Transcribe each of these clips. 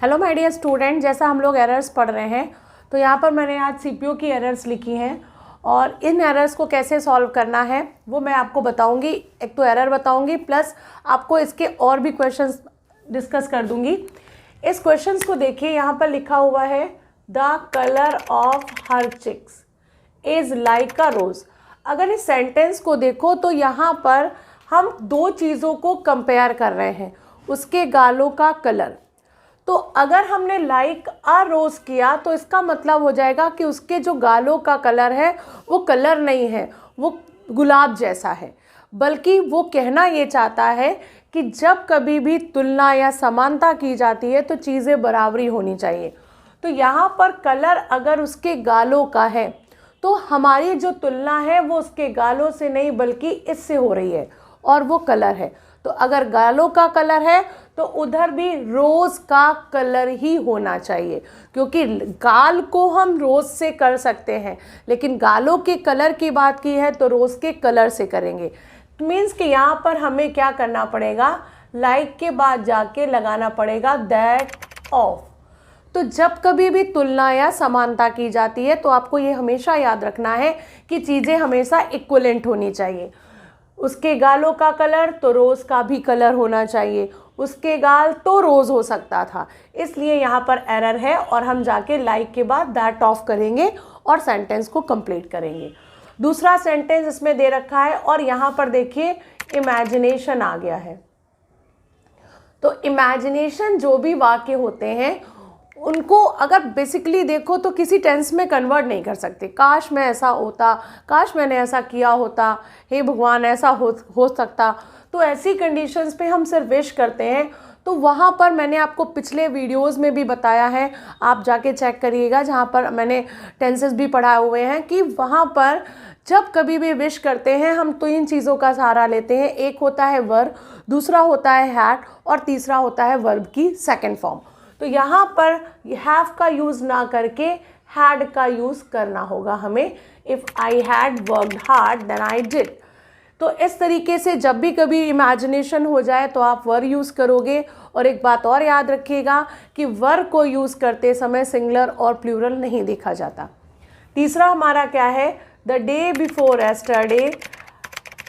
Hello my dear student, जैसा हम लोग एरर्स पढ़ रहे हैं तो यहाँ पर मैंने आज सीपीयू की एरर्स लिखी हैं और इन एरर्स को कैसे सॉल्व करना है वो मैं आपको बताऊंगी। एक तो एरर बताऊंगी प्लस आपको इसके और भी क्वेश्चंस डिस्कस कर दूंगी। इस क्वेश्चंस को देखिए, यहाँ पर लिखा हुआ है the colour of her cheeks is like a rose. अगर इस सेंटेंस को देखो तो यहाँ पर हम दो चीज़ों को कंपेयर कर रहे हैं, उसके गालों का कलर। तो अगर हमने लाइक अ रोज़ किया तो इसका मतलब हो जाएगा कि उसके जो गालों का कलर है वो कलर नहीं है, वो गुलाब जैसा है, बल्कि वो कहना ये चाहता है कि जब कभी भी तुलना या समानता की जाती है तो चीज़ें बराबरी होनी चाहिए। तो यहाँ पर कलर अगर उसके गालों का है तो हमारी जो तुलना है वो उसके गालों से नहीं बल्कि इससे हो रही है और वो कलर है। तो अगर गालों का कलर है तो उधर भी रोज़ का कलर ही होना चाहिए, क्योंकि गाल को हम रोज़ से कर सकते हैं लेकिन गालों के कलर की बात की है तो रोज़ के कलर से करेंगे। मीन्स कि यहाँ पर हमें क्या करना पड़ेगा, लाइक के बाद जाके लगाना पड़ेगा दैट ऑफ। तो जब कभी भी तुलना या समानता की जाती है तो आपको ये हमेशा याद रखना है कि चीज़ें हमेशा इक्विवेलेंट होनी चाहिए। उसके गालों का कलर तो रोज़ का भी कलर होना चाहिए, उसके गाल तो रोज़ हो सकता था, इसलिए यहाँ पर एरर है और हम जाके लाइक के बाद दैट ऑफ करेंगे और सेंटेंस को कंप्लीट करेंगे। दूसरा सेंटेंस इसमें दे रखा है और यहाँ पर देखिए इमेजिनेशन आ गया है। तो इमेजिनेशन जो भी वाक्य होते हैं उनको अगर बेसिकली देखो तो किसी टेंस में कन्वर्ट नहीं कर सकते। काश मैं ऐसा होता, काश मैंने ऐसा किया होता, हे भगवान ऐसा हो सकता। तो ऐसी कंडीशंस पे हम सिर्फ विश करते हैं। तो वहाँ पर मैंने आपको पिछले वीडियोस में भी बताया है, आप जाके चेक करिएगा जहाँ पर मैंने टेंसेस भी पढ़ाए हुए हैं कि वहाँ पर जब कभी भी विश करते हैं हम तो इन चीज़ों का सहारा लेते हैं। एक होता है वर्ब, दूसरा होता है हैड और तीसरा होता है वर्ब की सेकेंड फॉर्म। तो यहाँ पर हैव का यूज़ ना करके हैड का यूज़ करना होगा हमें। If I had worked hard then I did. तो इस तरीके से जब भी कभी इमेजिनेशन हो जाए तो आप वर यूज़ करोगे। और एक बात और याद रखिएगा कि वर को यूज़ करते समय सिंगुलर और प्लूरल नहीं देखा जाता। तीसरा हमारा क्या है, the day before yesterday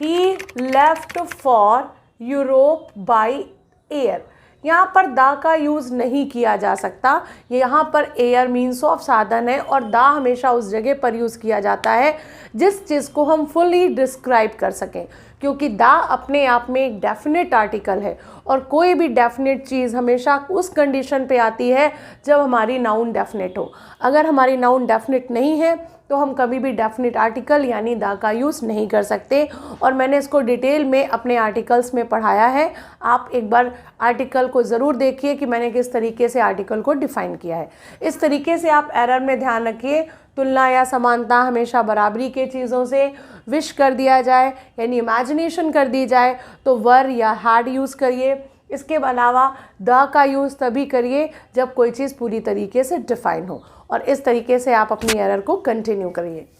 he left for Europe by air. यहाँ पर दा का यूज़ नहीं किया जा सकता। यहाँ पर एयर मीन्स ऑफ साधन है और दा हमेशा उस जगह पर यूज़ किया जाता है जिस चीज़ को हम फुली डिस्क्राइब कर सकें, क्योंकि दा अपने आप में एक डेफिनेट आर्टिकल है और कोई भी डेफिनेट चीज़ हमेशा उस कंडीशन पे आती है जब हमारी नाउन डेफिनेट हो। अगर हमारी नाउन डेफिनेट नहीं है तो हम कभी भी डेफिनेट आर्टिकल यानी दा का यूज़ नहीं कर सकते। और मैंने इसको डिटेल में अपने आर्टिकल्स में पढ़ाया है। आप एक बार आर्टिकल को ज़रूर देखिए कि मैंने किस तरीके से आर्टिकल को डिफ़ाइन किया है। इस तरीके से आप एरर में ध्यान रखिए, तुलना या समानता हमेशा बराबरी के चीज़ों से विश कर दिया जाए यानी इमेजिनेशन कर दी जाए तो वर या हैड यूज़ करिए। इसके अलावा द का यूज़ तभी करिए जब कोई चीज़ पूरी तरीके से डिफ़ाइन हो। और इस तरीके से आप अपनी एरर को कंटिन्यू करिए।